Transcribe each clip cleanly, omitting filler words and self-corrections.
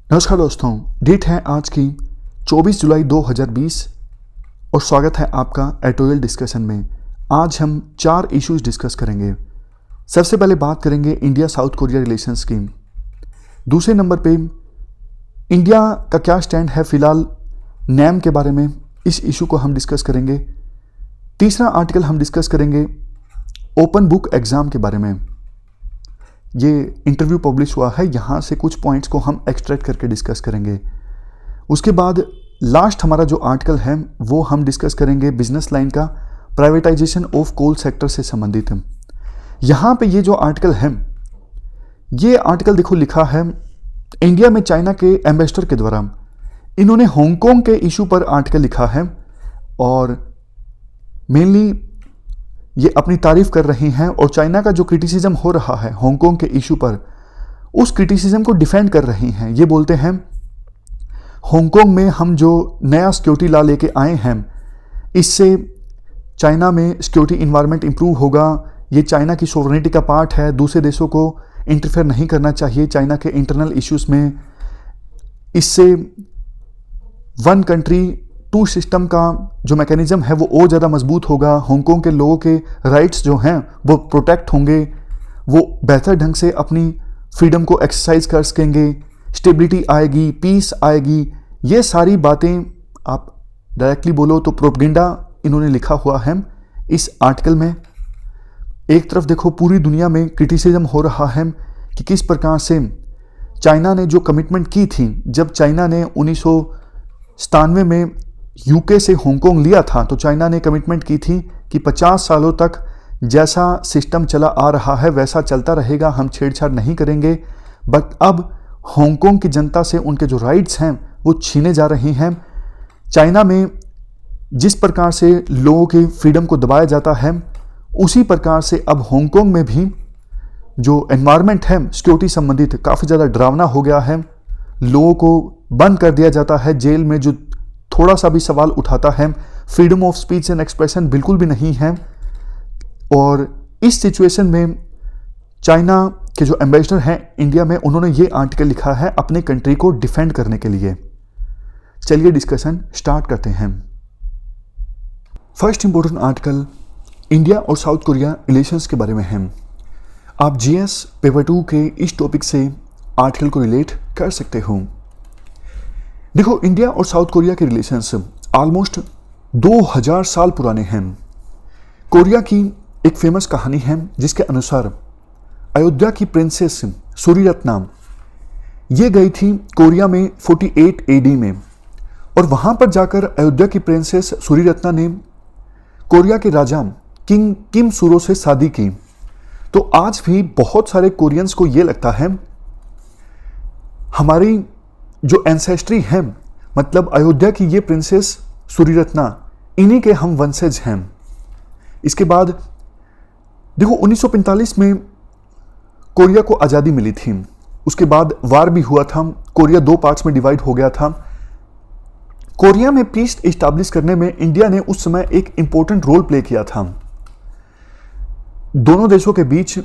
नमस्कार दोस्तों, डेट है आज की 24 जुलाई 2020 और स्वागत है आपका एडिटोरियल डिस्कशन में। आज हम 4 इश्यूज डिस्कस करेंगे। सबसे पहले बात करेंगे इंडिया साउथ कोरिया रिलेशंस की। दूसरे नंबर पे इंडिया का क्या स्टैंड है फिलहाल नैम के बारे में, इस इशू को हम डिस्कस करेंगे। तीसरा आर्टिकल हम डिस्कस करेंगे ओपन बुक एग्ज़ाम के बारे में। ये इंटरव्यू पब्लिश हुआ है, यहाँ से कुछ पॉइंट्स को हम एक्सट्रैक्ट करके डिस्कस करेंगे। उसके बाद लास्ट हमारा जो आर्टिकल है वो हम डिस्कस करेंगे बिजनेस लाइन का, प्राइवेटाइजेशन ऑफ कोल सेक्टर से संबंधित है। यहाँ पे ये जो आर्टिकल है, ये आर्टिकल देखो लिखा है इंडिया में चाइना के एम्बेसडर के द्वारा। इन्होंने हांगकांग के इशू पर आर्टिकल लिखा है और मेनली ये अपनी तारीफ कर रही हैं और चाइना का जो क्रिटिसिज्म हो रहा है हांगकांग के इशू पर, उस क्रिटिसिज्म को डिफेंड कर रही हैं। ये बोलते हैं हांगकांग में हम जो नया सिक्योरिटी लॉ लेके आए हैं, इससे चाइना में सिक्योरिटी इन्वायरमेंट इंप्रूव होगा। ये चाइना की सोवरेनिटी का पार्ट है, दूसरे देशों को इंटरफेयर नहीं करना चाहिए चाइना के इंटरनल इश्यूज में। इससे वन कंट्री टू सिस्टम का जो मैकेनिज्म है वो और ज़्यादा मजबूत होगा। हांगकांग के लोगों के राइट्स जो हैं वो प्रोटेक्ट होंगे, वो बेहतर ढंग से अपनी फ्रीडम को एक्सरसाइज कर सकेंगे, स्टेबिलिटी आएगी, पीस आएगी। ये सारी बातें आप डायरेक्टली बोलो तो प्रोपेगेंडा इन्होंने लिखा हुआ है इस आर्टिकल में। एक तरफ देखो पूरी दुनिया में क्रिटिसिज्म हो रहा है कि किस प्रकार से चाइना ने जो कमिटमेंट की थी, जब चाइना ने 1997 में यूके से हांगकांग लिया था तो चाइना ने कमिटमेंट की थी कि 50 सालों तक जैसा सिस्टम चला आ रहा है वैसा चलता रहेगा, हम छेड़छाड़ नहीं करेंगे। बट अब हांगकांग की जनता से उनके जो राइट्स हैं वो छीने जा रही हैं। चाइना में जिस प्रकार से लोगों की फ्रीडम को दबाया जाता है, उसी प्रकार से अब हांगकांग में भी जो एनवायरनमेंट है सिक्योरिटी संबंधित काफ़ी ज़्यादा डरावना हो गया है। लोगों को बंद कर दिया जाता है जेल में, जो थोड़ा सा भी सवाल उठाता है। Freedom of speech and expression बिल्कुल भी नहीं है। और इस सिचुएशन में चाइना के जो एम्बेसडर हैं इंडिया में, उन्होंने ये आर्टिकल लिखा है अपने कंट्री को डिफेंड करने के लिए। चलिए डिस्कशन स्टार्ट करते हैं। फर्स्ट इंपॉर्टेंट आर्टिकल इंडिया और साउथ कोरिया रिलेशंस के बारे में है। आप जीएस पेपर 2 के इस टॉपिक से आर्टिकल को रिलेट कर सकते हो। देखो, इंडिया और साउथ कोरिया के रिलेशंस ऑलमोस्ट 2000 साल पुराने हैं। कोरिया की एक फेमस कहानी है जिसके अनुसार अयोध्या की प्रिंसेस सूर्यरत्ना ये गई थी कोरिया में 48 एडी में, और वहां पर जाकर अयोध्या की प्रिंसेस सूर्यरत्ना ने कोरिया के राजा किंग किम सूरो से शादी की। तो आज भी बहुत सारे कोरियंस को ये लगता है हमारी जो एंसेस्ट्री है, मतलब अयोध्या की ये प्रिंसेस सूर्यरत्ना, इन्हीं के हम वंशज हैं। इसके बाद देखो 1945 में कोरिया को आज़ादी मिली थी। उसके बाद वार भी हुआ था, कोरिया 2 पार्ट्स में डिवाइड हो गया था। कोरिया में पीस इस्टेब्लिश करने में इंडिया ने उस समय एक इंपॉर्टेंट रोल प्ले किया था। दोनों देशों के बीच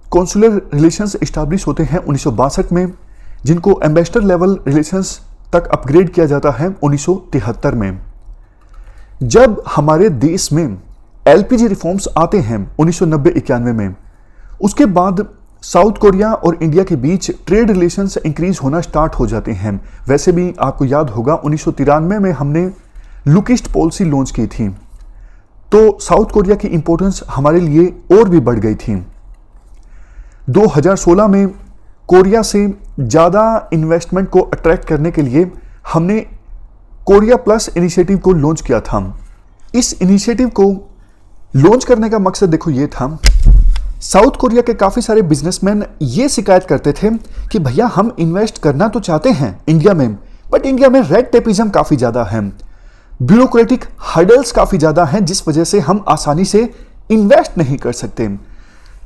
कॉन्सुलर रिलेशंस इस्टेब्लिश होते हैं 1962 में, जिनको एम्बेसडर लेवल रिलेशंस तक अपग्रेड किया जाता है 1973 में। जब हमारे देश में एलपीजी रिफॉर्म्स आते हैं 1990-91 में, उसके बाद साउथ कोरिया और इंडिया के बीच ट्रेड रिलेशंस इंक्रीज होना स्टार्ट हो जाते हैं। वैसे भी आपको याद होगा 1993 में हमने लुक ईस्ट पॉलिसी लॉन्च की थी, तो साउथ कोरिया की इंपॉर्टेंस हमारे लिए और भी बढ़ गई थी। 2016 में कोरिया से ज़्यादा इन्वेस्टमेंट को अट्रैक्ट करने के लिए हमने कोरिया प्लस इनिशिएटिव को लॉन्च किया था। इस इनिशिएटिव को लॉन्च करने का मकसद देखो ये था, साउथ कोरिया के काफ़ी सारे बिजनेसमैन ये शिकायत करते थे कि भैया हम इन्वेस्ट करना तो चाहते हैं इंडिया में, बट इंडिया में रेड टेपिज्म काफ़ी ज़्यादा है, ब्यूरोक्रेटिक हर्डल्स काफ़ी ज़्यादा हैं, जिस वजह से हम आसानी से इन्वेस्ट नहीं कर सकते।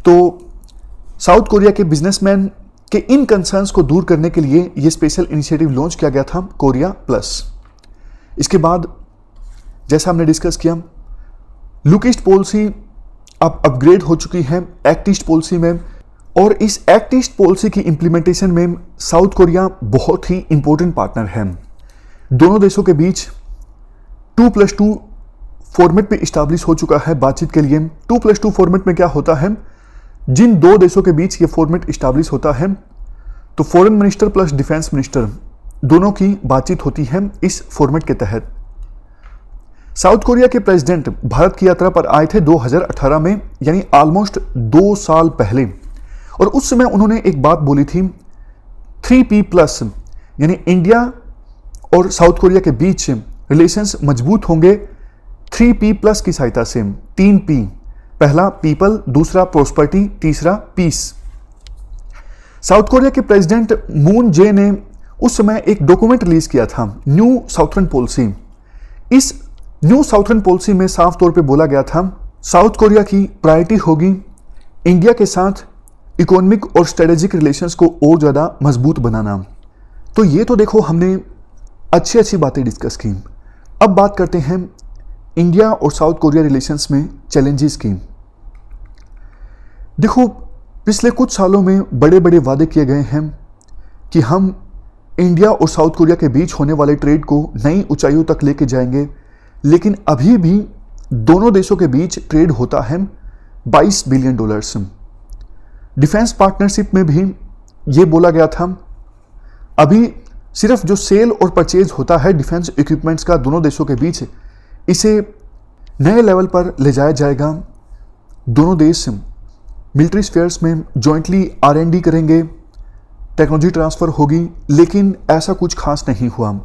तो साउथ कोरिया के बिजनेसमैन कि इन कंसर्न्स को दूर करने के लिए ये स्पेशल इनिशिएटिव लॉन्च किया गया था, कोरिया प्लस। इसके बाद जैसा हमने डिस्कस किया, लुक ईस्ट पॉलिसी अब अपग्रेड हो चुकी है एक्ट ईस्ट पॉलिसी में। और इस एक्ट ईस्ट पॉलिसी की इंप्लीमेंटेशन में साउथ कोरिया बहुत ही इंपॉर्टेंट पार्टनर है। दोनों देशों के बीच 2+2 फॉर्मेट पे इस्टेब्लिश हो चुका है बातचीत के लिए। 2+2 फॉर्मेट में क्या होता है, जिन दो देशों के बीच ये फॉर्मेट इस्टेब्लिश होता है तो foreign minister plus defence minister दोनों की बातचीत होती है इस फॉर्मेट के तहत। साउथ कोरिया के प्रेसिडेंट भारत की यात्रा पर आए थे 2018 में, यानी ऑलमोस्ट 2 साल पहले, और उस समय उन्होंने एक बात बोली थी 3P+, यानी इंडिया और साउथ कोरिया के बीच रिलेशंस मजबूत होंगे 3P+ की सहायता से। 3P, पहला पीपल, दूसरा प्रोस्पेरिटी, तीसरा पीस। साउथ कोरिया के प्रेसिडेंट मून जे ने उस समय एक डॉक्यूमेंट रिलीज किया था, न्यू साउथर्न पॉलिसी। इस न्यू साउथर्न पॉलिसी में साफ तौर पे बोला गया था साउथ कोरिया की प्रायोरिटी होगी इंडिया के साथ इकोनॉमिक और स्ट्रेटेजिक रिलेशंस को और ज़्यादा मजबूत बनाना। तो ये तो देखो हमने अच्छी अच्छी बातें डिस्कस की। अब बात करते हैं इंडिया और साउथ कोरिया रिलेशंस में चैलेंजेस की। देखो पिछले कुछ सालों में बड़े बड़े वादे किए गए हैं कि हम इंडिया और साउथ कोरिया के बीच होने वाले ट्रेड को नई ऊंचाइयों तक लेके जाएंगे, लेकिन अभी भी दोनों देशों के बीच ट्रेड होता है $22 बिलियन। डिफेंस पार्टनरशिप में भी ये बोला गया था अभी सिर्फ जो सेल और परचेज होता है डिफेंस इक्विपमेंट्स का दोनों देशों के बीच, इसे नए लेवल पर ले जाया जाएगा। दोनों देश मिलिट्री स्फेयर्स में जॉइंटली R&D करेंगे, टेक्नोलॉजी ट्रांसफ़र होगी, लेकिन ऐसा कुछ खास नहीं हुआ।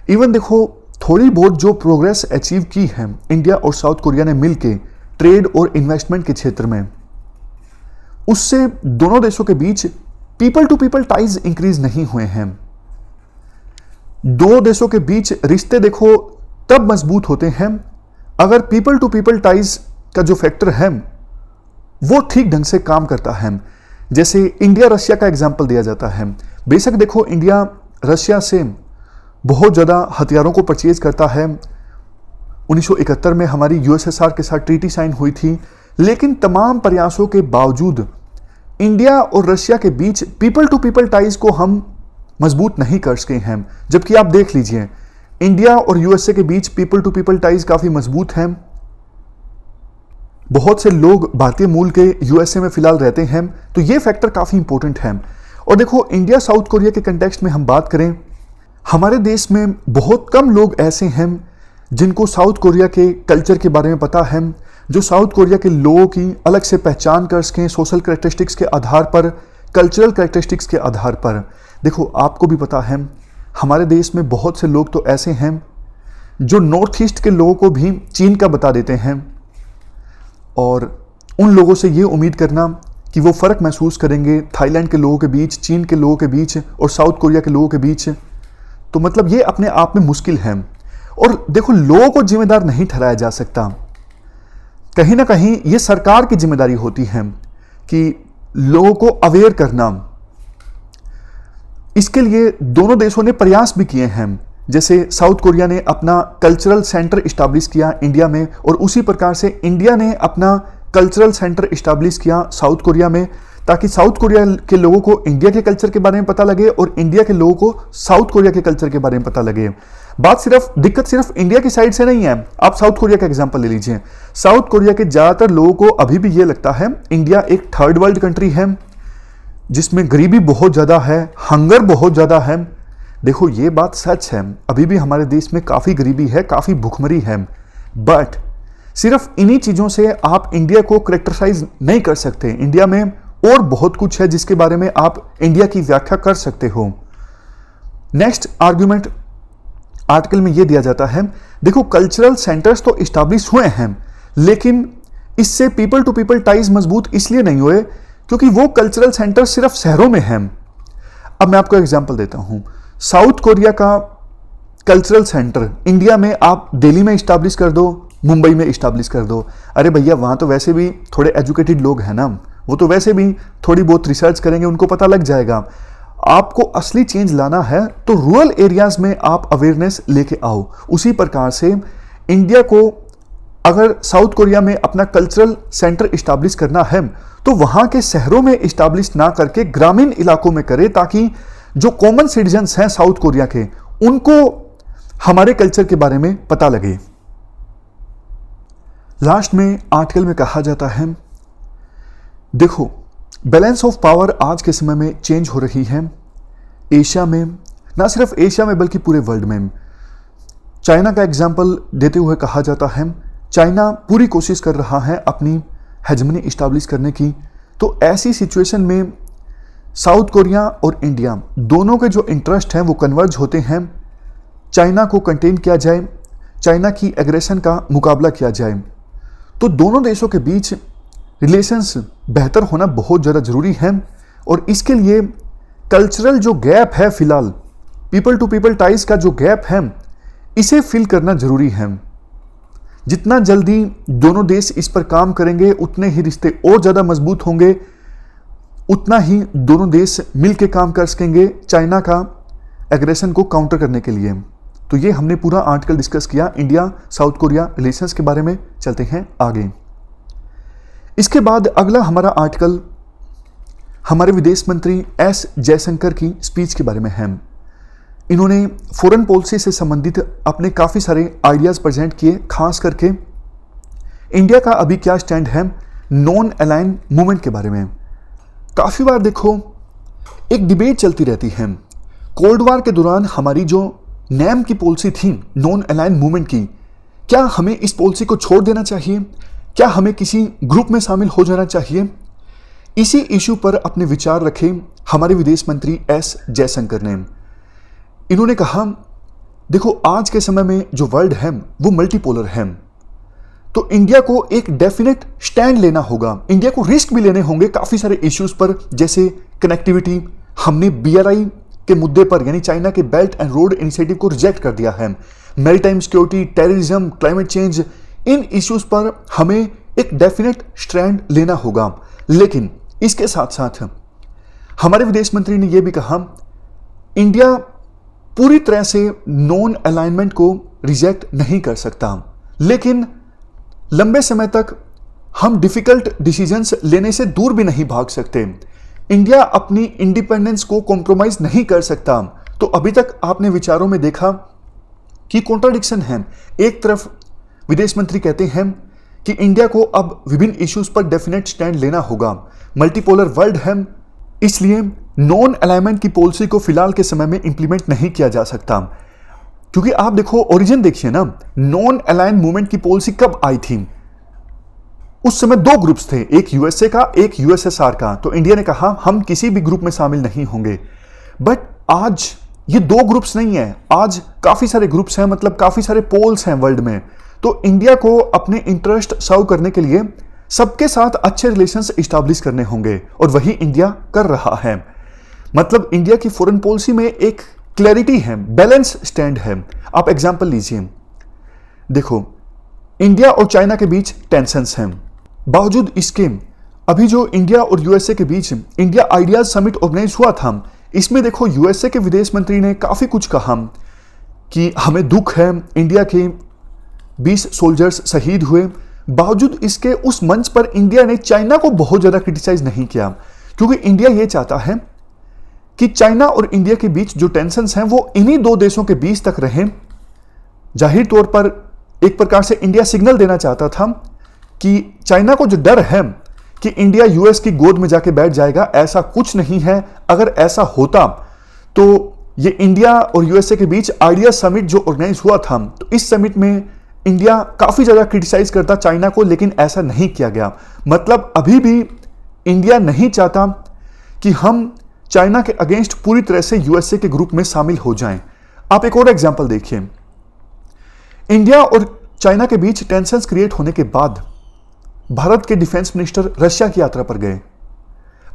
इवन देखो थोड़ी बहुत जो प्रोग्रेस अचीव की है इंडिया और साउथ कोरिया ने मिलके ट्रेड और इन्वेस्टमेंट के क्षेत्र में, उससे दोनों देशों के बीच people to people ties increase नहीं हुए हैं। दो देशों के बीच रिश्ते देखो तब मजबूत होते हैं अगर पीपल टू पीपल टाइज का जो फैक्टर है वो ठीक ढंग से काम करता है। जैसे इंडिया रशिया का एग्जाम्पल दिया जाता है। बेशक देखो इंडिया रशिया से बहुत ज़्यादा हथियारों को परचेज करता है। 1971 में हमारी USSR के साथ ट्रीटी साइन हुई थी, लेकिन तमाम प्रयासों के बावजूद इंडिया और रशिया के बीच पीपल टू पीपल टाइज को हम मजबूत नहीं कर सके हैं। जबकि आप देख लीजिए इंडिया और USA के बीच पीपल टू पीपल टाइज काफ़ी मजबूत हैं। बहुत से लोग भारतीय मूल के USA में फिलहाल रहते हैं, तो ये फैक्टर काफ़ी इंपॉर्टेंट है। और देखो इंडिया साउथ कोरिया के कंटेक्स्ट में हम बात करें, हमारे देश में बहुत कम लोग ऐसे हैं जिनको साउथ कोरिया के कल्चर के बारे में पता है, जो साउथ कोरिया के लोगों की अलग से पहचान कर सकें सोशल कैरेक्टरिस्टिक्स के आधार पर, कल्चरल कैरेक्टरिस्टिक्स के आधार पर। देखो आपको भी पता है हमारे देश में बहुत से लोग तो ऐसे हैं जो नॉर्थ ईस्ट के लोगों को भी चीन का बता देते हैं, और उन लोगों से ये उम्मीद करना कि वो फ़र्क महसूस करेंगे थाईलैंड के लोगों के बीच, चीन के लोगों के बीच और साउथ कोरिया के लोगों के बीच, तो मतलब ये अपने आप में मुश्किल है। और देखो लोगों को जिम्मेदार नहीं ठहराया जा सकता, कहीं ना कहीं ये सरकार की जिम्मेदारी होती है कि लोगों को अवेयर करना। इसके लिए दोनों देशों ने प्रयास भी किए हैं। जैसे साउथ कोरिया ने अपना कल्चरल सेंटर इस्टेब्लिश किया इंडिया में, और उसी प्रकार से इंडिया ने अपना कल्चरल सेंटर इस्टेब्लिश किया साउथ कोरिया में, ताकि साउथ कोरिया के लोगों को इंडिया के कल्चर के बारे में पता लगे और इंडिया के लोगों को साउथ कोरिया के कल्चर के बारे में पता लगे। दिक्कत सिर्फ इंडिया की साइड से नहीं है। आप साउथ कोरिया का एग्जांपल ले लीजिए। साउथ कोरिया के ज़्यादातर लोगों को अभी भी ये लगता है इंडिया एक थर्ड वर्ल्ड कंट्री है जिसमें गरीबी बहुत ज़्यादा है, हंगर बहुत ज़्यादा है। देखो ये बात सच है, अभी भी हमारे देश में काफ़ी गरीबी है, काफ़ी भुखमरी है, बट सिर्फ इन्हीं चीज़ों से आप इंडिया को करेक्टराइज नहीं कर सकते। इंडिया में और बहुत कुछ है जिसके बारे में आप इंडिया की व्याख्या कर सकते हो। नेक्स्ट आर्ग्यूमेंट आर्टिकल में यह दिया जाता है, देखो कल्चरल सेंटर्स तो इस्टेब्लिश हुए हैं, लेकिन इससे पीपल टू पीपल टाइज मजबूत इसलिए नहीं हुए क्योंकि वो कल्चरल सेंटर सिर्फ शहरों में हैं। अब मैं आपको एग्जांपल देता हूं। साउथ कोरिया का कल्चरल सेंटर इंडिया में आप दिल्ली में इस्टेब्लिश कर दो, मुंबई में इस्टेब्लिश कर दो। अरे भैया वहाँ तो वैसे भी थोड़े एजुकेटेड लोग हैं ना, वो तो वैसे भी थोड़ी बहुत रिसर्च करेंगे, उनको पता लग जाएगा। आपको असली चेंज लाना है तो रूरल एरियाज में आप अवेयरनेस लेके आओ। उसी प्रकार से इंडिया को अगर साउथ कोरिया में अपना कल्चरल सेंटर इस्टेब्लिश करना है तो वहां के शहरों में इस्टेब्लिश ना करके ग्रामीण इलाकों में करे, ताकि जो कॉमन सिटीजन्स हैं साउथ कोरिया के, उनको हमारे कल्चर के बारे में पता लगे। लास्ट में आर्टिकल में कहा जाता है, देखो बैलेंस ऑफ पावर आज के समय में चेंज हो रही है एशिया में, ना सिर्फ एशिया में बल्कि पूरे वर्ल्ड में। चाइना का एग्जाम्पल देते हुए कहा जाता है, चाइना पूरी कोशिश कर रहा है अपनी हेजमनी इस्टेब्लिश करने की। तो ऐसी सिचुएशन में साउथ कोरिया और इंडिया दोनों के जो इंटरेस्ट हैं वो कन्वर्ज होते हैं, चाइना को कंटेन किया जाए, चाइना की एग्रेशन का मुकाबला किया जाए। तो दोनों देशों के बीच रिलेशंस बेहतर होना बहुत ज़्यादा ज़रूरी है, और इसके लिए कल्चरल जो गैप है, फिलहाल पीपल टू पीपल टाइज का जो गैप है, इसे फिल करना ज़रूरी है। जितना जल्दी दोनों देश इस पर काम करेंगे उतने ही रिश्ते और ज़्यादा मजबूत होंगे, उतना ही दोनों देश मिलकर काम कर सकेंगे चाइना का एग्रेशन को काउंटर करने के लिए। तो ये हमने पूरा आर्टिकल डिस्कस किया इंडिया साउथ कोरिया रिलेशंस के बारे में। चलते हैं आगे। इसके बाद अगला हमारा आर्टिकल हमारे विदेश मंत्री एस जयशंकर की स्पीच के बारे में है। इन्होंने फॉरेन पॉलिसी से संबंधित अपने काफ़ी सारे आइडियाज़ प्रेजेंट किए, खास करके इंडिया का अभी क्या स्टैंड है नॉन अलाइन मूवमेंट के बारे में। काफ़ी बार देखो एक डिबेट चलती रहती है, कोल्ड वार के दौरान हमारी जो नैम की पॉलिसी थी नॉन अलाइन मूवमेंट की, क्या हमें इस पॉलिसी को छोड़ देना चाहिए, क्या हमें किसी ग्रुप में शामिल हो जाना चाहिए। इसी इशू पर अपने विचार रखे हमारे विदेश मंत्री एस जयशंकर ने। इन्होंने कहा, देखो आज के समय में जो वर्ल्ड है वो मल्टीपोलर है, तो इंडिया को एक डेफिनेट स्टैंड लेना होगा, इंडिया को रिस्क भी लेने होंगे काफ़ी सारे इश्यूज पर, जैसे कनेक्टिविटी। हमने BRI के मुद्दे पर यानी चाइना के बेल्ट एंड रोड इनिशिएटिव को रिजेक्ट कर दिया है। Maritime security, terrorism, climate change, इन इश्यूज पर हमें एक डेफिनेट स्टैंड लेना होगा। लेकिन इसके साथ साथ हमारे विदेश मंत्री ने यह भी कहा, इंडिया पूरी तरह से नॉन अलाइनमेंट को रिजेक्ट नहीं कर सकता, लेकिन लंबे समय तक हम डिफिकल्ट डिसीजंस लेने से दूर भी नहीं भाग सकते। इंडिया अपनी इंडिपेंडेंस को कॉम्प्रोमाइज नहीं कर सकता। तो अभी तक आपने विचारों में देखा कि कॉन्ट्राडिक्शन है। एक तरफ विदेश मंत्री कहते हैं कि इंडिया को अब विभिन्न इश्यूज पर डेफिनेट स्टैंड लेना होगा, मल्टीपोलर वर्ल्ड है, इसलिए नॉन अलाइनमेंट की पॉलिसी को फिलहाल के समय में इंप्लीमेंट नहीं किया जा सकता। क्योंकि आप देखो ओरिजिन देखिए ना, नॉन अलाइन मूवमेंट की पॉलिसी कब आई थी? उस समय दो ग्रुप्स थे, एक यूएसए का, एक यूएसएसआर का। तो इंडिया ने कहा हम किसी भी ग्रुप में शामिल नहीं होंगे। बट आज ये दो ग्रुप्स नहीं है, आज काफी सारे ग्रुप्स हैं, मतलब काफी सारे पोल्स हैं वर्ल्ड में। तो इंडिया को अपने इंटरेस्ट सर्व करने के लिए सबके साथ अच्छे रिलेशंस इस्टेब्लिश करने होंगे, और वही इंडिया कर रहा है। मतलब इंडिया की फॉरेन पॉलिसी में एक क्लैरिटी है, बैलेंस स्टैंड है। आप एग्जांपल लीजिए, देखो इंडिया और चाइना के बीच टेंशंस हैं, बावजूद इसके अभी जो इंडिया और यूएसए के बीच इंडिया आइडियाज समिट ऑर्गेनाइज हुआ था, इसमें देखो यूएसए के विदेश मंत्री ने काफी कुछ कहा कि हमें दुख है, इंडिया के 20 सोल्जर्स शहीद हुए। बावजूद इसके उस मंच पर इंडिया ने चाइना को बहुत ज्यादा क्रिटिसाइज नहीं किया, क्योंकि इंडिया ये चाहता है कि चाइना और इंडिया के बीच जो टेंशंस हैं वो इन्हीं दो देशों के बीच तक रहें। जाहिर तौर पर एक प्रकार से इंडिया सिग्नल देना चाहता था कि चाइना को जो डर है कि इंडिया यूएस की गोद में जाके बैठ जाएगा, ऐसा कुछ नहीं है। अगर ऐसा होता तो ये इंडिया और यूएसए के बीच आइडिया समिट जो ऑर्गेनाइज हुआ था, तो इस समिट में इंडिया काफी ज्यादा क्रिटिसाइज करता चाइना को, लेकिन ऐसा नहीं किया गया। मतलब अभी भी इंडिया नहीं चाहता कि हम चाइना के अगेंस्ट पूरी तरह से यूएसए के ग्रुप में शामिल हो जाएं। आप एक और एग्जांपल देखिए, इंडिया और चाइना के बीच टेंशंस क्रिएट होने के बाद भारत के डिफेंस मिनिस्टर रशिया की यात्रा पर गए।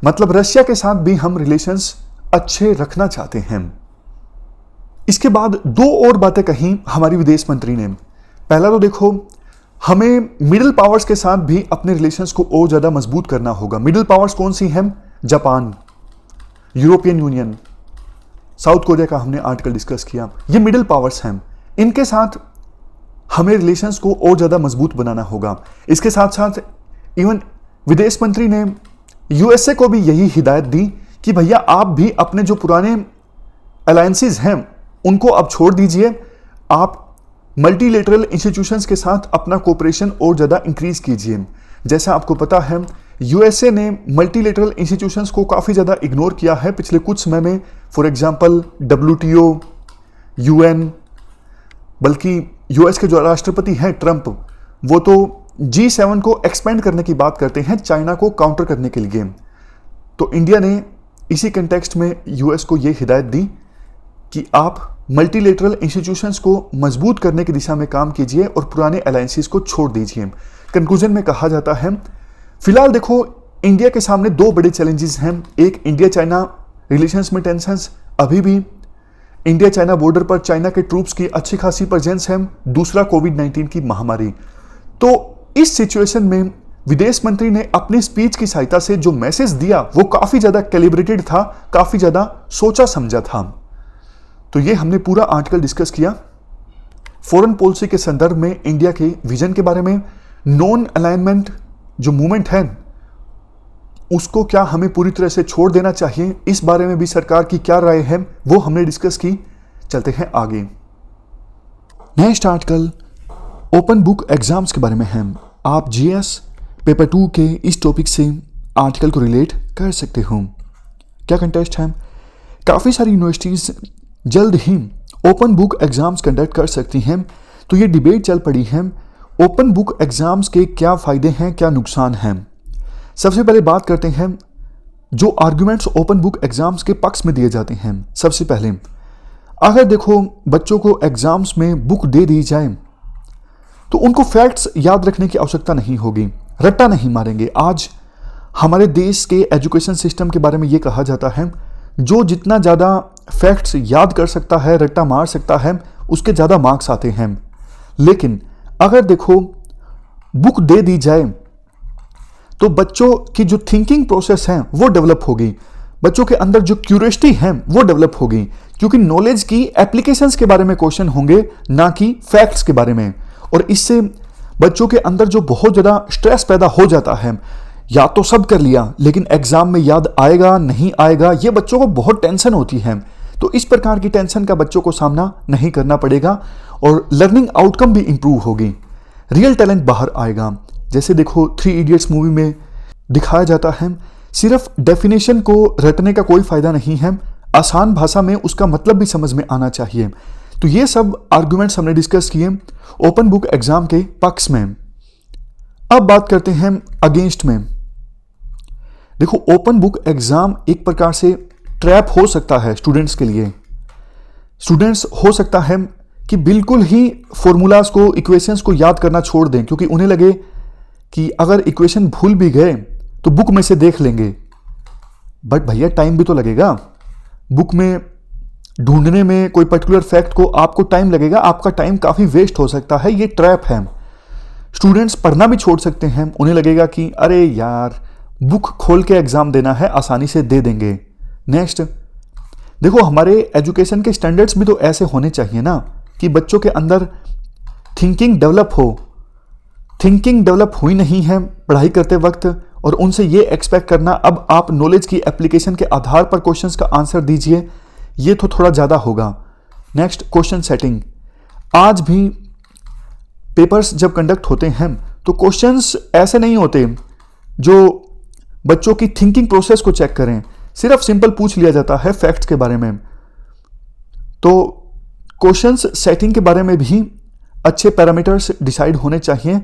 मतलब रशिया के साथ भी हम रिलेशंस अच्छे रखना चाहते हैं। इसके बाद दो और बातें कही हमारी विदेश मंत्री ने। पहला तो देखो, हमें मिडिल पावर्स के साथ भी अपने रिलेशंस को और ज्यादा मजबूत करना होगा। मिडिल पावर्स कौन सी हैं? Japan, European union, south Korea का हमने आर्टिकल डिस्कस किया। ये मिडिल पावर्स हैं, इनके साथ हमें रिलेशंस को और ज्यादा मजबूत बनाना होगा। इसके साथ साथ इवन विदेश मंत्री ने यूएसए को भी यही हिदायत दी कि भैया आप भी अपने जो पुराने अलायंसेस हैं उनको अब छोड़ दीजिए, आप मल्टीलेटरल इंस्टीट्यूशंस के साथ अपना कोऑपरेशन और ज़्यादा इंक्रीज कीजिए। जैसा आपको पता है यूएसए ने मल्टीलेटरल इंस्टीट्यूशंस को काफ़ी ज़्यादा इग्नोर किया है पिछले कुछ समय में। फॉर एग्जांपल WTO, UN, बल्कि यूएस के जो राष्ट्रपति हैं ट्रंप, वो तो G7 को एक्सपेंड करने की बात करते हैं चाइना को काउंटर करने के लिए। तो इंडिया ने इसी कंटेक्स्ट में यूएस को ये हिदायत दी कि आप मल्टीलेटरल इंस्टीट्यूशंस को मजबूत करने की दिशा में काम कीजिए और पुराने अलायंसेस को छोड़ दीजिए। कंक्लूजन में कहा जाता है फिलहाल देखो इंडिया के सामने दो बड़े चैलेंजेस हैं। एक, इंडिया चाइना रिलेशंस में टेंशंस, अभी भी इंडिया चाइना बॉर्डर पर चाइना के ट्रूप्स की अच्छी खासी प्रेजेंस है। दूसरा, कोविड-19 की महामारी। तो इस सिचुएशन में विदेश मंत्री ने अपनी स्पीच की सहायता से जो मैसेज दिया वो काफी ज्यादा कैलिब्रेटेड था, काफी ज्यादा सोचा समझा था। तो ये हमने पूरा आर्टिकल डिस्कस किया फॉरेन पॉलिसी के संदर्भ में इंडिया के विजन के बारे में। नॉन अलाइनमेंट जो मूवमेंट है उसको क्या हमें पूरी तरह से छोड़ देना चाहिए, इस बारे में भी सरकार की क्या राय है वो हमने डिस्कस की। चलते हैं आगे। Next article open book exams के बारे में है। आप GS पेपर 2 के इस टॉपिक से आर्टिकल को रिलेट कर सकते हो। क्या कंटेस्ट है, काफ़ी सारी यूनिवर्सिटीज़ जल्द ही ओपन बुक एग्जाम्स कंडक्ट कर सकती हैं। तो ये डिबेट चल पड़ी है ओपन बुक एग्जाम्स के क्या फ़ायदे हैं, क्या नुकसान हैं। सबसे पहले बात करते हैं जो आर्गुमेंट्स ओपन बुक एग्जाम्स के पक्ष में दिए जाते हैं। सबसे पहले, अगर देखो बच्चों को एग्जाम्स में बुक दे दी जाए तो उनको फैक्ट्स याद रखने की आवश्यकता नहीं होगी, रट्टा नहीं मारेंगे। आज हमारे देश के एजुकेशन सिस्टम के बारे में ये कहा जाता है जो जितना ज़्यादा फैक्ट्स याद कर सकता है, रट्टा मार सकता है, उसके ज़्यादा मार्क्स आते हैं। लेकिन अगर देखो बुक दे दी जाए तो बच्चों की जो थिंकिंग प्रोसेस है वो डेवलप होगी, बच्चों के अंदर जो क्यूरियोसिटी है वो डेवलप होगी, क्योंकि नॉलेज की एप्लीकेशंस के बारे में क्वेश्चन होंगे, ना कि फैक्ट्स के बारे में। और इससे बच्चों के अंदर जो बहुत ज़्यादा स्ट्रेस पैदा हो जाता है, या तो सब कर लिया लेकिन एग्जाम में याद आएगा नहीं आएगा, ये बच्चों को बहुत टेंशन होती है। तो इस प्रकार की टेंशन का बच्चों को सामना नहीं करना पड़ेगा और लर्निंग आउटकम भी इंप्रूव होगी, रियल टैलेंट बाहर आएगा। जैसे देखो 3 इडियट्स मूवी में दिखाया जाता है, सिर्फ डेफिनेशन को रटने का कोई फायदा नहीं है, आसान भाषा में उसका मतलब भी समझ में आना चाहिए। तो ये सब आर्गुमेंट्स हमने डिस्कस किए ओपन बुक एग्जाम के पक्ष में। अब बात करते हैं अगेंस्ट में। देखो ओपन बुक एग्जाम एक प्रकार से ट्रैप हो सकता है स्टूडेंट्स के लिए। स्टूडेंट्स हो सकता है कि बिल्कुल ही फॉर्मूलाज को, इक्वेशंस को याद करना छोड़ दें, क्योंकि उन्हें लगे कि अगर इक्वेशन भूल भी गए तो बुक में से देख लेंगे। बट भैया टाइम भी तो लगेगा, बुक में ढूंढने में कोई पर्टिकुलर फैक्ट को आपको टाइम लगेगा, आपका टाइम काफ़ी वेस्ट हो सकता है। ये ट्रैप है। स्टूडेंट्स पढ़ना भी छोड़ सकते हैं, उन्हें लगेगा कि अरे यार बुक खोल के एग्जाम देना है, आसानी से दे देंगे। नेक्स्ट देखो हमारे एजुकेशन के स्टैंडर्ड्स भी तो ऐसे होने चाहिए ना कि बच्चों के अंदर थिंकिंग डेवलप हो। थिंकिंग डेवलप हुई नहीं है पढ़ाई करते वक्त, और उनसे ये एक्सपेक्ट करना अब आप नॉलेज की एप्लीकेशन के आधार पर क्वेश्चंस का आंसर दीजिए, ये तो थोड़ा ज़्यादा होगा। Next question setting. आज भी पेपर्स जब कंडक्ट होते हैं तो क्वेश्चंस ऐसे नहीं होते जो बच्चों की थिंकिंग प्रोसेस को चेक करें, सिर्फ सिंपल पूछ लिया जाता है फैक्ट्स के बारे में। तो क्वेश्चंस सेटिंग के बारे में भी अच्छे पैरामीटर्स डिसाइड होने चाहिए,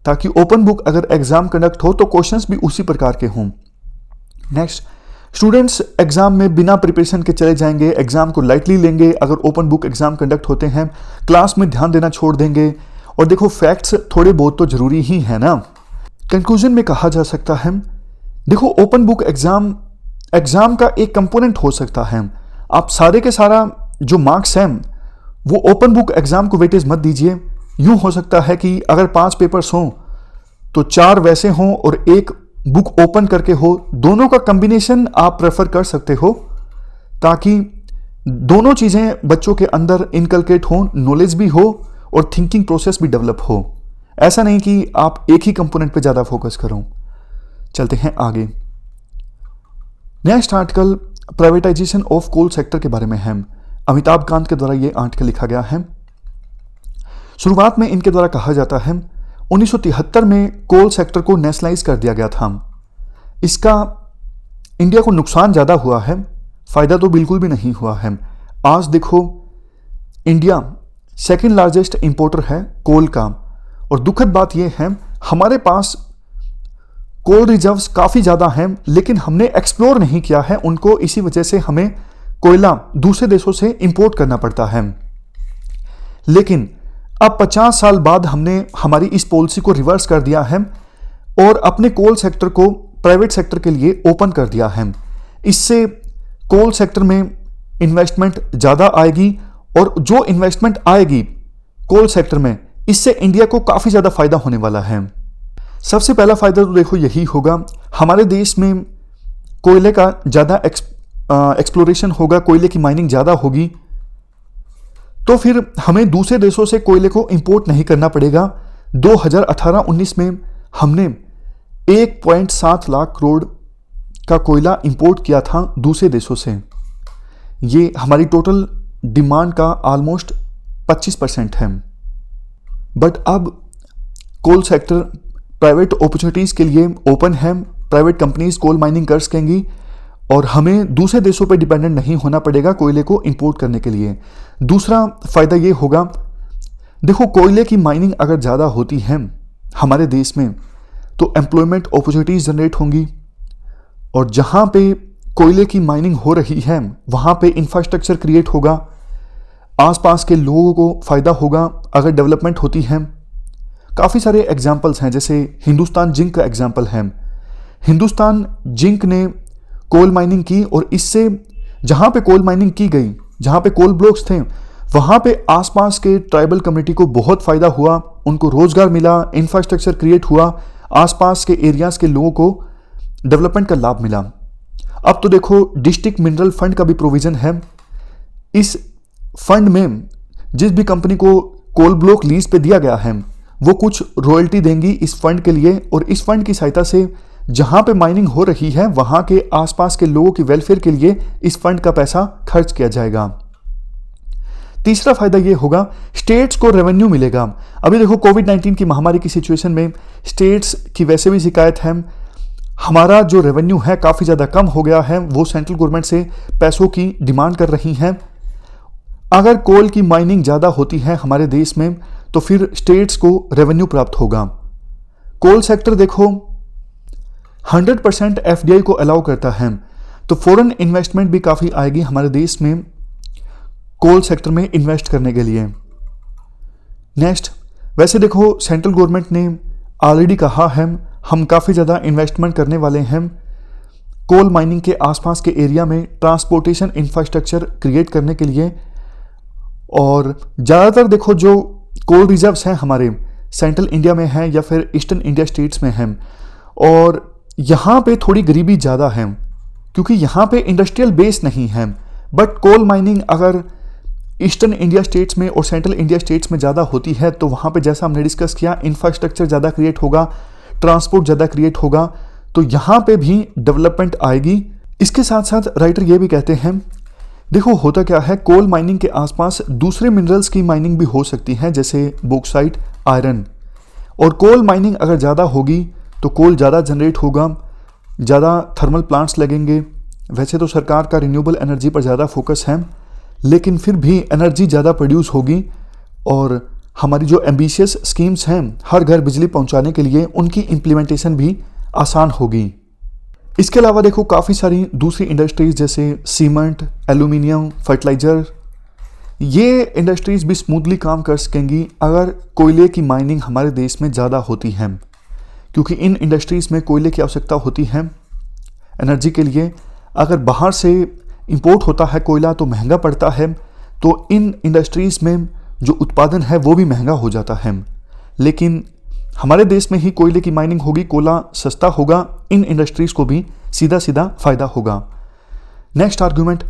ताकि ओपन बुक अगर एग्जाम कंडक्ट हो तो क्वेश्चंस भी उसी प्रकार के हों। नेक्स्ट, स्टूडेंट्स एग्जाम में बिना प्रिपरेशन के चले जाएंगे, एग्जाम को लाइटली लेंगे। अगर ओपन बुक एग्जाम कंडक्ट होते हैं क्लास में ध्यान देना छोड़ देंगे। और देखो फैक्ट्स थोड़े बहुत तो जरूरी ही है ना। कंक्लूजन में कहा जा सकता है देखो ओपन बुक एग्जाम का एक कंपोनेंट हो सकता है। आप सारे के सारा जो मार्क्स हैं वो ओपन बुक एग्जाम को वेटेज मत दीजिए। यूं हो सकता है कि अगर 5 पेपर्स हों तो 4 वैसे हों और एक बुक ओपन करके हो। दोनों का कॉम्बिनेशन आप प्रेफर कर सकते हो, ताकि दोनों चीज़ें बच्चों के अंदर इनकलकेट हो, नॉलेज भी हो और थिंकिंग प्रोसेस भी डेवलप हो। ऐसा नहीं कि आप एक ही कंपोनेंट पे ज़्यादा फोकस करो। चलते हैं आगे। Next article privatization of coal sector के बारे में है। अमिताभ कांत के द्वारा ये आर्टिकल लिखा गया है। शुरुआत में इनके द्वारा कहा जाता है 1973 में कोल सेक्टर को नेशनलाइज कर दिया गया था। इसका इंडिया को नुकसान ज़्यादा हुआ है, फ़ायदा तो बिल्कुल भी नहीं हुआ है। आज देखो इंडिया सेकंड लार्जेस्ट इंपोर्टर है कोल का, और दुखद बात यह है हमारे पास कोल रिजर्व्स काफ़ी ज़्यादा हैं, लेकिन हमने एक्सप्लोर नहीं किया है उनको। इसी वजह से हमें कोयला दूसरे देशों से इंपोर्ट करना पड़ता है। लेकिन अब 50 साल बाद हमने हमारी इस पॉलिसी को रिवर्स कर दिया है और अपने कोल सेक्टर को प्राइवेट सेक्टर के लिए ओपन कर दिया है। इससे कोल सेक्टर में इन्वेस्टमेंट ज़्यादा आएगी, और जो इन्वेस्टमेंट आएगी कोल सेक्टर में, इससे इंडिया को काफ़ी ज़्यादा फायदा होने वाला है। सबसे पहला फ़ायदा तो देखो यही होगा, हमारे देश में कोयले का ज़्यादा एक्सप्लोरेशन होगा, कोयले की माइनिंग ज़्यादा होगी, तो फिर हमें दूसरे देशों से कोयले को इंपोर्ट नहीं करना पड़ेगा। 2018-19 में हमने 1.7 लाख करोड़ का कोयला इंपोर्ट किया था दूसरे देशों से। ये हमारी टोटल डिमांड का ऑलमोस्ट 25% है। बट अब कोल सेक्टर प्राइवेट अपॉर्चुनिटीज़ के लिए ओपन है। प्राइवेट कंपनीज कोल माइनिंग कर सकेंगी और हमें दूसरे देशों पर डिपेंडेंट नहीं होना पड़ेगा कोयले को इंपोर्ट करने के लिए। दूसरा फ़ायदा ये होगा, देखो कोयले की माइनिंग अगर ज़्यादा होती है हमारे देश में तो एम्प्लॉयमेंट अपॉर्चुनिटीज़ जनरेट होंगी, और जहाँ पे कोयले की माइनिंग हो रही है वहाँ पे इंफ्रास्ट्रक्चर क्रिएट होगा, आसपास के लोगों को फ़ायदा होगा अगर डेवलपमेंट होती है। काफ़ी सारे एग्जाम्पल्स हैं, जैसे हिंदुस्तान जिंक का एग्जाम्पल है। हिंदुस्तान जिंक ने कोल माइनिंग की और इससे जहाँ पे कोल माइनिंग की गई, जहाँ पे कोल ब्लॉक्स थे, वहाँ पे आसपास के ट्राइबल कम्युनिटी को बहुत फ़ायदा हुआ, उनको रोज़गार मिला, इंफ्रास्ट्रक्चर क्रिएट हुआ, आसपास के एरियाज़ के लोगों को डेवलपमेंट का लाभ मिला। अब तो देखो डिस्ट्रिक्ट मिनरल फंड का भी प्रोविज़न है। इस फंड में जिस भी कंपनी को कोल ब्लॉक लीज पे दिया गया है वो कुछ रॉयल्टी देंगी इस फंड के लिए, और इस फंड की सहायता से जहाँ पे माइनिंग हो रही है वहाँ के आसपास के लोगों की वेलफेयर के लिए इस फंड का पैसा खर्च किया जाएगा। तीसरा फायदा ये होगा, स्टेट्स को रेवेन्यू मिलेगा। अभी देखो कोविड-19 की महामारी की सिचुएशन में स्टेट्स की वैसे भी शिकायत है, हमारा जो रेवेन्यू है काफ़ी ज़्यादा कम हो गया है, वो सेंट्रल गवर्नमेंट से पैसों की डिमांड कर रही हैं। अगर कोल की माइनिंग ज़्यादा होती है हमारे देश में तो फिर स्टेट्स को रेवेन्यू प्राप्त होगा। कोल सेक्टर देखो 100% एफडीआई को अलाउ करता है, तो फॉरेन इन्वेस्टमेंट भी काफ़ी आएगी हमारे देश में कोल सेक्टर में इन्वेस्ट करने के लिए। नेक्स्ट, वैसे देखो सेंट्रल गवर्नमेंट ने ऑलरेडी कहा है हम काफ़ी ज़्यादा इन्वेस्टमेंट करने वाले हैं कोल माइनिंग के आसपास के एरिया में ट्रांसपोर्टेशन इंफ्रास्ट्रक्चर क्रिएट करने के लिए। और ज़्यादातर देखो जो कोल रिजर्व्स हैं हमारे सेंट्रल इंडिया में हैं या फिर ईस्टर्न इंडिया स्टेट्स में हैं, और यहाँ पे थोड़ी गरीबी ज़्यादा है क्योंकि यहाँ पे इंडस्ट्रियल बेस नहीं है। बट कोल माइनिंग अगर ईस्टर्न इंडिया स्टेट्स में और सेंट्रल इंडिया स्टेट्स में ज़्यादा होती है तो वहाँ पे जैसा हमने डिस्कस किया इंफ्रास्ट्रक्चर ज़्यादा क्रिएट होगा, ट्रांसपोर्ट ज़्यादा क्रिएट होगा, तो यहाँ पे भी डेवलपमेंट आएगी। इसके साथ साथ राइटर ये भी कहते हैं, देखो होता क्या है, कोल माइनिंग के आसपास दूसरे मिनरल्स की माइनिंग भी हो सकती है जैसे बॉक्साइट, आयरन, और कोल माइनिंग अगर ज़्यादा होगी तो कोल ज़्यादा जनरेट होगा, ज़्यादा थर्मल प्लांट्स लगेंगे। वैसे तो सरकार का रिन्यूएबल एनर्जी पर ज़्यादा फोकस है, लेकिन फिर भी एनर्जी ज़्यादा प्रोड्यूस होगी और हमारी जो एम्बिशियस स्कीम्स हैं हर घर बिजली पहुंचाने के लिए, उनकी इम्प्लीमेंटेशन भी आसान होगी। इसके अलावा देखो काफ़ी सारी दूसरी इंडस्ट्रीज़ जैसे सीमेंट, एल्यूमिनियम, फर्टिलाइज़र, ये इंडस्ट्रीज़ भी स्मूथली काम कर सकेंगी अगर कोयले की माइनिंग हमारे देश में ज़्यादा होती है, क्योंकि इन इंडस्ट्रीज़ में कोयले की आवश्यकता होती है एनर्जी के लिए। अगर बाहर से इंपोर्ट होता है कोयला तो महंगा पड़ता है, तो इन इंडस्ट्रीज़ में जो उत्पादन है वो भी महंगा हो जाता है। लेकिन हमारे देश में ही कोयले की माइनिंग होगी, कोयला सस्ता होगा, इन इंडस्ट्रीज़ को भी सीधा सीधा फ़ायदा होगा। नेक्स्ट आर्गुमेंट,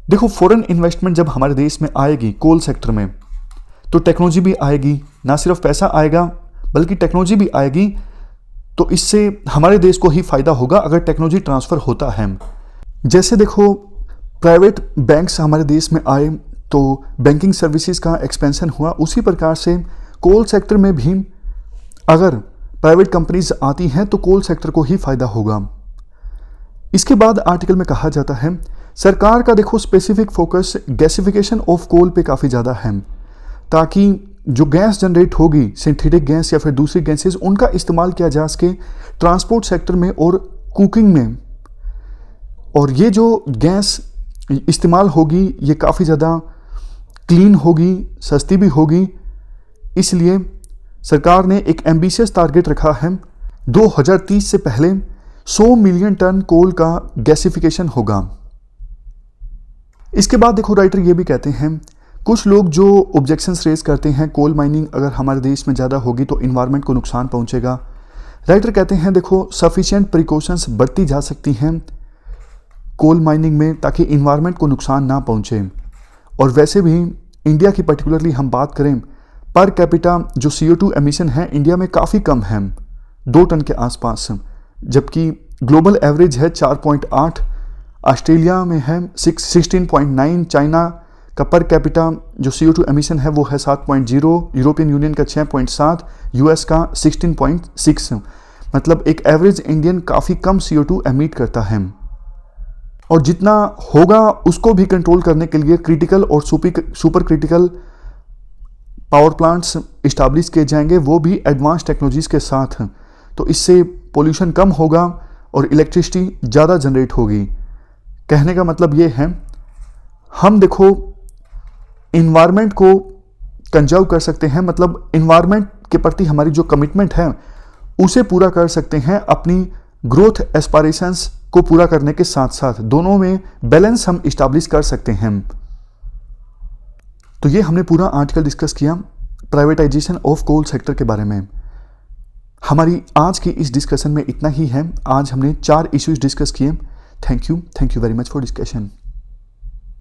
देखो फॉरेन इन्वेस्टमेंट जब हमारे देश में आएगी कोल सेक्टर में तो टेक्नोलॉजी भी आएगी, ना सिर्फ पैसा आएगा बल्कि टेक्नोलॉजी भी आएगी, तो इससे हमारे देश को ही फ़ायदा होगा अगर टेक्नोलॉजी ट्रांसफ़र होता है। जैसे देखो, प्राइवेट बैंक्स हमारे देश में आए तो बैंकिंग सर्विसेज का एक्सपेंशन हुआ, उसी प्रकार से कोल सेक्टर में भी अगर प्राइवेट कंपनीज आती हैं तो कोल सेक्टर को ही फायदा होगा। इसके बाद आर्टिकल में कहा जाता है सरकार का देखो specific focus gasification of coal पे काफ़ी ज़्यादा है, ताकि जो गैस जनरेट होगी सिंथेटिक गैस या फिर दूसरी गैसेस, उनका इस्तेमाल किया जा सके ट्रांसपोर्ट सेक्टर में और कुकिंग में। और ये जो गैस इस्तेमाल होगी ये काफ़ी ज़्यादा क्लीन होगी, सस्ती भी होगी। इसलिए सरकार ने एक एम्बिशियस टारगेट रखा है, 2030 से पहले 100 मिलियन टन कोल का गैसिफिकेशन होगा। इसके बाद देखो राइटर ये भी कहते हैं, कुछ लोग जो ऑब्जेक्शंस रेज करते हैं कोल माइनिंग अगर हमारे देश में ज़्यादा होगी तो इन्वायरमेंट को नुकसान पहुंचेगा। राइटर कहते हैं देखो सफिशिएंट प्रिकॉशंस बरती जा सकती हैं कोल माइनिंग में ताकि इन्वायरमेंट को नुकसान ना पहुंचे। और वैसे भी इंडिया की पर्टिकुलरली हम बात करें, पर कैपिटा जो CO2 एमिशन है इंडिया में काफ़ी कम है, 2 टन के आसपास, जबकि ग्लोबल एवरेज है 4.8, ऑस्ट्रेलिया में है 16.9, चाइना का पर कैपिटा जो CO2 एमिशन है वो है 7.0, यूरोपियन यूनियन का 6.7, US का 16.6। मतलब एक एवरेज इंडियन काफ़ी कम CO2 एमिट करता है। और जितना होगा उसको भी कंट्रोल करने के लिए क्रिटिकल और super critical power plants establish किए जाएंगे, वो भी एडवांस टेक्नोलॉजीज़ के साथ। तो इससे पोल्यूशन कम होगा और इलेक्ट्रिसिटी ज़्यादा जनरेट होगी। कहने का मतलब ये है हम देखो इन्वायरमेंट को कंजर्व कर सकते हैं, मतलब इन्वायरमेंट के प्रति हमारी जो कमिटमेंट है उसे पूरा कर सकते हैं, अपनी ग्रोथ एस्पायरेशंस को पूरा करने के साथ साथ दोनों में बैलेंस हम इस्टेब्लिश कर सकते हैं। तो ये हमने पूरा आर्टिकल डिस्कस किया प्राइवेटाइजेशन ऑफ कोल सेक्टर के बारे में। हमारी आज की इस डिस्कशन में इतना ही है। आज हमने 4 इश्यूज डिस्कस किए। Thank you very much for discussion.